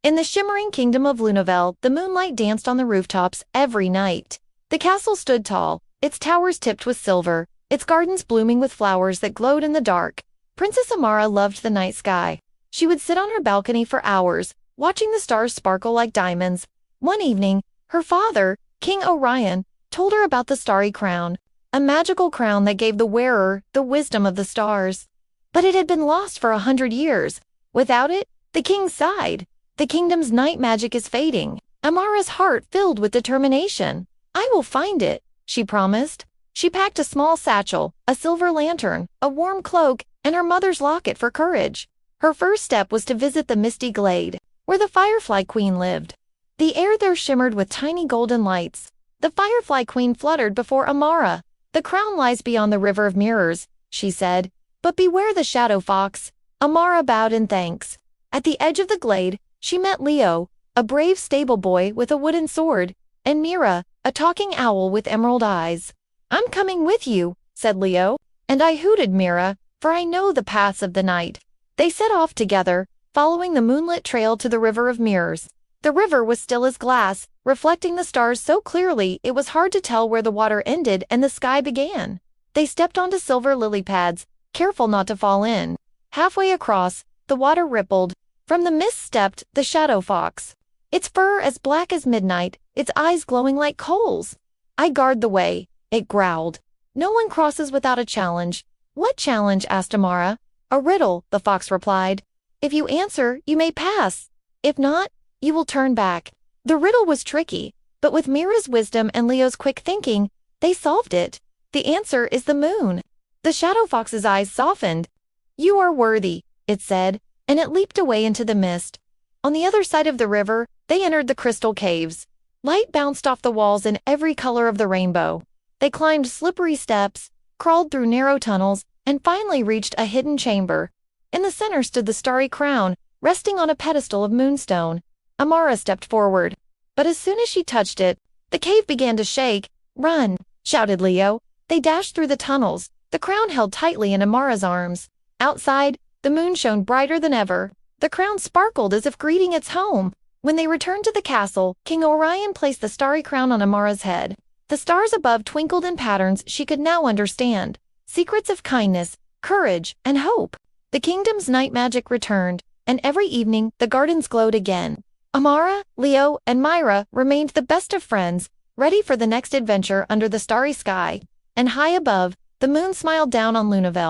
In the shimmering kingdom of Lunavelle, the moonlight danced on the rooftops every night. The castle stood tall, its towers tipped with silver, its gardens blooming with flowers that glowed in the dark. Princess Amara loved the night sky. She would sit on her balcony for hours, watching the stars sparkle like diamonds. One evening, her father, King Orion, told her about the Starry Crown, a magical crown that gave the wearer the wisdom of the stars. But it had been lost for 100 years. Without it, the king sighed. The kingdom's night magic is fading. Amara's heart filled with determination. I will find it, she promised. She packed a small satchel, a silver lantern, a warm cloak, and her mother's locket for courage. Her first step was to visit the Misty Glade, where the Firefly Queen lived. The air there shimmered with tiny golden lights. The Firefly Queen fluttered before Amara. The crown lies beyond the river of mirrors, she said, but beware the shadow fox. Amara bowed in thanks. At the edge of the glade, she met Leo, a brave stable boy with a wooden sword, and Mira, a talking owl with emerald eyes. I'm coming with you, said Leo, and I hooted Mira, for I know the paths of the night. They set off together, following the moonlit trail to the river of mirrors. The river was still as glass, reflecting the stars so clearly it was hard to tell where the water ended and the sky began. They stepped onto silver lily pads, careful not to fall in. Halfway across, the water rippled. From the mist stepped the shadow fox, its fur as black as midnight, its eyes glowing like coals. I guard the way, it growled. No one crosses without a challenge. What challenge? Asked Amara. A riddle, the fox replied. If you answer, you may pass. If not, you will turn back. The riddle was tricky, but with Mira's wisdom and Leo's quick thinking, they solved it. The answer is the moon. The shadow fox's eyes softened. You are worthy, it said, and it leaped away into the mist. On the other side of the river, they entered the crystal caves. Light bounced off the walls in every color of the rainbow. They climbed slippery steps, crawled through narrow tunnels, and finally reached a hidden chamber. In the center stood the Starry Crown, resting on a pedestal of moonstone. Amara stepped forward, but as soon as she touched it, the cave began to shake. Run, shouted Leo. They dashed through the tunnels, the crown held tightly in Amara's arms. Outside, the moon shone brighter than ever. The crown sparkled as if greeting its home. When they returned to the castle, King Orion placed the Starry Crown on Amara's head. The stars above twinkled in patterns she could now understand. Secrets of kindness, courage, and hope. The kingdom's night magic returned, and every evening the gardens glowed again. Amara, Leo, and Mira remained the best of friends, ready for the next adventure under the starry sky. And high above, the moon smiled down on Lunavelle.